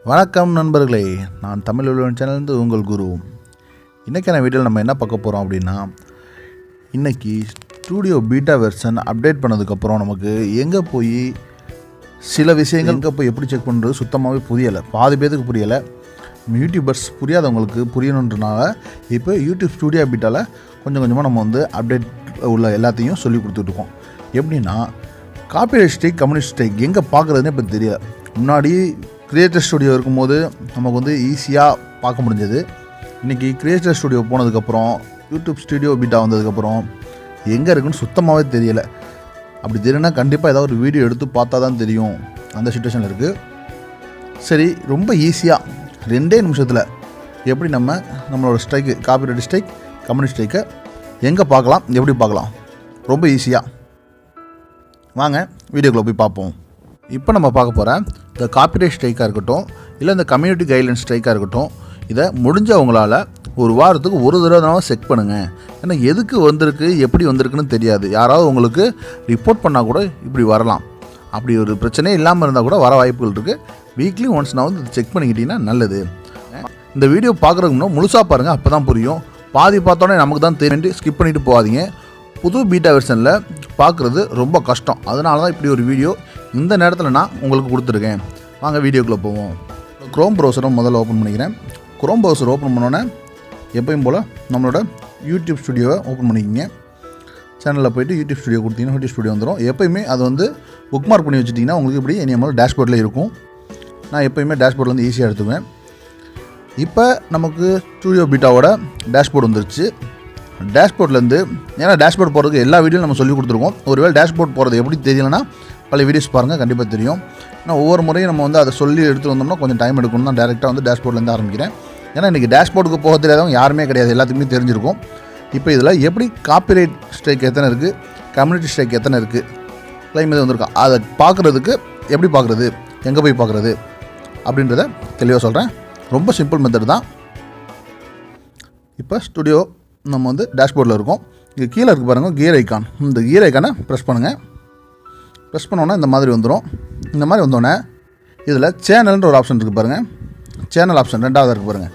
வணக்கம் நண்பர்களே, நான் தமிழ்வள்ளுவன் சேனல்ந்து உங்கள் குரு. இன்றைக்கான வீடியோவில் நம்ம என்ன பார்க்க போகிறோம் அப்படின்னா, இன்றைக்கி ஸ்டூடியோ பீட்டா வெர்ஷன் அப்டேட் பண்ணதுக்கப்புறம் நமக்கு எங்கே போய் சில விஷயங்கள் எங்கே போய் எப்படி செக் பண்ணுறது சுத்தமாகவே புரியலை. பாதி பேருக்கு புரியலை. யூடியூபர்ஸ் புரியாதவங்களுக்கு புரியணுன்றனால இப்போ யூடியூப் ஸ்டூடியோ பீட்டாவில் கொஞ்சம் கொஞ்சமாக நம்ம அப்டேட் உள்ள எல்லாத்தையும் சொல்லி கொடுத்துட்ருக்கோம். எப்படின்னா, காப்பிரைட் ஸ்ட்ரைக், கம்யூனிஸ்ட் ஸ்ட்ரைக் எங்கே பார்க்குறதுன்னு இப்போ தெரியல. முன்னாடி கிரியேட்டர் ஸ்டுடியோ இருக்கும்போது நமக்கு ஈஸியாக பார்க்க முடிஞ்சது. இன்றைக்கி கிரியேட்டர் ஸ்டுடியோ போனதுக்கப்புறம், யூடியூப் ஸ்டுடியோ பீட்டா வந்ததுக்கப்புறம் எங்கே இருக்குன்னு சுத்தமாகவே தெரியலை. அப்படி தெரியலனா கண்டிப்பாக ஏதாவது ஒரு வீடியோ எடுத்து பார்த்தா தான் தெரியும். அந்த சிச்சுவேஷனில் இருக்குது. சரி, ரொம்ப ஈஸியாக 2 நிமிஷத்தில் எப்படி நம்மளோட ஸ்ட்ரைக்கு, காப்பிரைட் ஸ்ட்ரைக், கம்யூனிஸ்ட் ஸ்ட்ரைக்கை எங்கே பார்க்கலாம், எப்படி பார்க்கலாம், ரொம்ப ஈஸியாக வாங்க வீடியோக்குள்ளே போய் பார்ப்போம். இப்போ நம்ம பார்க்க போகிற இந்த காப்பிரைட் ஸ்ட்ரைக்காக இருக்கட்டும், இல்லை இந்த கம்யூனிட்டி கைட்லைன் ஸ்ட்ரைக்காக இருக்கட்டும், இதை முடிஞ்சவங்களால் ஒரு வாரத்துக்கு ஒரு தடவை செக் பண்ணுங்கள். ஏன்னா எதுக்கு வந்திருக்கு, எப்படி வந்திருக்குன்னு தெரியாது. யாராவது உங்களுக்கு ரிப்போர்ட் பண்ணால் கூட இப்படி வரலாம். அப்படி ஒரு பிரச்சனையே இல்லாமல் இருந்தால் கூட வர வாய்ப்புகள் இருக்குது. வீக்லி ஒன்ஸ் நான் இது செக் பண்ணிக்கிட்டிங்கன்னா நல்லது. இந்த வீடியோ பார்க்குறதுக்கு முன்னாடி முழுசாக பாருங்கள், அப்போ தான் புரியும். பாதி பார்த்தோன்னே நமக்கு தான் தெரியும், ஸ்கிப் பண்ணிவிட்டு போகாதீங்க. புது பீட்டா வெர்ஷனில் பார்க்குறது ரொம்ப கஷ்டம். அதனால தான் இப்படி ஒரு வீடியோ இந்த நேரத்தில் நான் உங்களுக்கு கொடுத்துருக்கேன். வாங்க வீடியோக்குள்ளே போவோம். க்ரோம் ப்ரௌசரை முதல்ல ஓப்பன் பண்ணிக்கிறேன். க்ரோம் ப்ரௌசர் ஓப்பன் பண்ணோன்னே எப்பயும் போல் நம்மளோட யூடியூப் ஸ்டுடியோவை ஓப்பன் பண்ணிக்கிங்க. சேனலில் போய்ட்டு யூடியூப் ஸ்டுடியோ கொடுத்தீங்கன்னா யூடியூப் ஸ்டுடியோ வந்துடும். எப்போயுமே அது புக் மார்க் பண்ணி வச்சுட்டிங்கன்னா உங்களுக்கு இப்படி என்னைய டேஷ்போர்டில் இருக்கும். நான் எப்போயுமே டேஷ்போர்டில் ஈஸியாக எடுத்துக்குவேன். இப்போ நமக்கு ஸ்டுடியோ பீட்டாவோட டேஷ்போர்டு வந்துருச்சு. டேஷ்போர்ட்லேருந்து, ஏன்னா டேஷ்போர்ட் போகிறதுக்கு எல்லா வீடியோவும் நம்ம சொல்லி கொடுத்துருக்கோம். ஒருவேளை டேஷ்போர்ட் போகிறது எப்படி தெரியலனா பல வீடியோஸ் பாருங்கள், கண்டிப்பாக தெரியும். ஆனால் ஒவ்வொரு முறையும் நம்ம அதை சொல்லி எடுத்துகிட்டு வந்தோம்னா கொஞ்சம் டைம் எடுக்கணும். தான் டேரெக்டாக டேஷ்போர்ட்லேருந்து ஆரம்பிக்கிறேன். ஏன்னா இன்றைக்கி டேஷ்போர்டுக்கு போக தெரியாதவங்க யாருமே கிடையாது, எல்லாத்துக்குமே தெரிஞ்சிருக்கும். இப்போ இதில் எப்படி காப்பிரைட் ஸ்ட்ரைக் எத்தனை இருக்குது, கம்யூனிட்டி ஸ்ட்ரைக் எத்தனை இருக்குது, கிளைம் எது வந்திருக்கா, அதை பார்க்குறதுக்கு எப்படி பார்க்குறது, எங்கே போய் பார்க்குறது அப்படின்றத தெளிவாக சொல்கிறேன். ரொம்ப சிம்பிள் மெத்தட் தான். இப்போ ஸ்டுடியோ நம்ம டேஷ்போர்டில் இருக்கும். இங்கே கீழே இருக்குது பாருங்கள் கியர் ஐக்கான். இந்த கியர் ஐக்கானை ப்ரெஸ் பண்ணுங்கள். ப்ரெஸ் பண்ணோன்னே இந்த மாதிரி வந்துடும். இந்த மாதிரி வந்தோடனே இதில் சேனல்ன்ற ஒரு ஆப்ஷன் இருக்குது பாருங்கள். சேனல் ஆப்ஷன் ரெண்டாவது இருக்குது பாருங்கள்.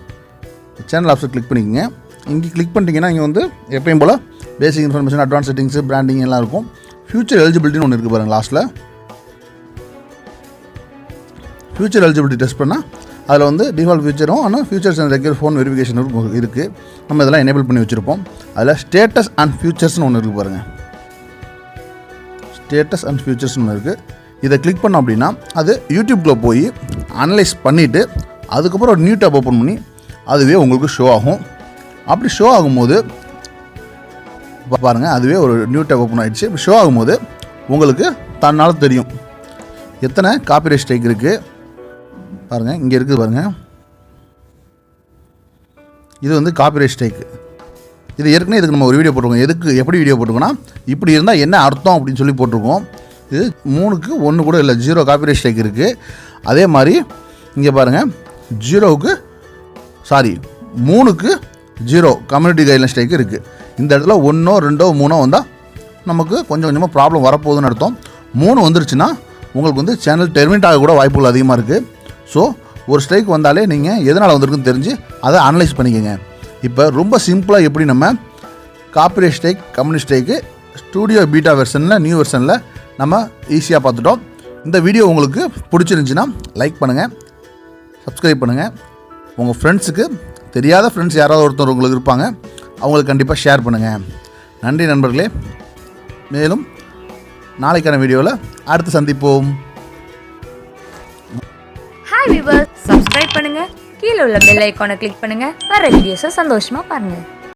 சேனல் ஆப்ஷன் கிளிக் பண்ணிக்கோங்க. இங்கே கிளிக் பண்ணிட்டீங்கன்னா இங்கே எப்பயும் போல் basic information, advance settings, branding எல்லாம் இருக்கும். ஃபியூச்சர் எலிஜிபிலிட்டின்னு ஒன்று இருக்குது பாருங்கள். லாஸ்ட்டில் ஃபியூச்சர் எலிஜிபிலிட்டி டெஸ்ட் பண்ணால் அதில் டிஃபால்ட் ஃபியூச்சரும், ஆனால் futures and regular phone verification இருக்குது. நம்ம இதெல்லாம் எனேபிள் பண்ணி வச்சுருப்போம். அதில் ஸ்டேட்டஸ் அண்ட் ஃபியூச்சர்ஸ்னு ஒன்று இருக்குது பாருங்கள். ஸ்டேட்டஸ் அண்ட் ஃபியூச்சர்ஸ்னு ஒன்று இருக்குது. இதை கிளிக் பண்ணோம் அப்படின்னா அது யூடியூப்பில் போய் அனலைஸ் பண்ணிவிட்டு அதுக்கப்புறம் ஒரு நியூ டேப் ஓப்பன் பண்ணி அதுவே உங்களுக்கு ஷோ ஆகும். அப்படி ஷோ ஆகும்போது பாருங்கள், அதுவே ஒரு நியூ டேப் ஓப்பன் ஆகிடுச்சு. ஷோ ஆகும்போது உங்களுக்கு தன்னால் தெரியும் எத்தனை காப்பிரைட் ஸ்ட்ரைக் இருக்குது. பாருங்கள், இங்கே இருக்குது பாருங்கள். இது காப்பிரைட் ஸ்ட்ரைக்கு. இது ஏற்கனவே இதுக்கு நம்ம ஒரு வீடியோ போட்டிருக்கோம். எப்படி வீடியோ போட்டிருக்கோன்னா, இப்படி இருந்தால் என்ன அர்த்தம் அப்படின்னு சொல்லி போட்டிருக்கோம். இது 3க்கு 1 கூட இல்லை, 0 காப்பிரைட் ஸ்ட்ரைக் இருக்குது. அதே மாதிரி இங்கே பாருங்கள், 3க்கு 0 கம்யூனிட்டி கைட்லைன் ஸ்ட்ரைக் இருக்குது. இந்த இடத்துல 1, 2, 3 வந்தால் நமக்கு கொஞ்சம் கொஞ்சமாக ப்ராப்ளம் வரப்போகுதுன்னு அர்த்தம். 3 வந்துருச்சுன்னா உங்களுக்கு சேனல் டெர்மினேட் ஆக கூட வாய்ப்புகள் அதிகமாக இருக்குது. ஸோ ஒரு ஸ்ட்ரைக் வந்தாலே நீங்கள் எதனால் வந்திருக்குன்னு தெரிஞ்சு அதை அனலைஸ் பண்ணிக்கோங்க. இப்போ ரொம்ப சிம்பிளாக எப்படி நம்ம copyright strike, community strike studio beta வெர்ஷனில், நியூ வெர்ஷனில் நம்ம ஈஸியாக பார்த்துட்டோம். இந்த வீடியோ உங்களுக்கு பிடிச்சிருந்துச்சின்னா லைக் பண்ணுங்கள், சப்ஸ்கிரைப் பண்ணுங்கள். உங்கள் ஃப்ரெண்ட்ஸுக்கு, தெரியாத ஃப்ரெண்ட்ஸ் யாராவது ஒருத்தர் உங்களுக்கு இருப்பாங்க, அவங்களுக்கு கண்டிப்பாக ஷேர் பண்ணுங்கள். நன்றி நண்பர்களே. மேலும் நாளைக்கான வீடியோவில் அடுத்து சந்திப்போம். ஹாய் வியூவர்ஸ், சப்ஸ்கிரைப் பண்ணுங்க, கீழே உள்ள பெல் ஐகானை கிளிக் பண்ணுங்க, வர வீடியோஸை சந்தோஷமா பாருங்க.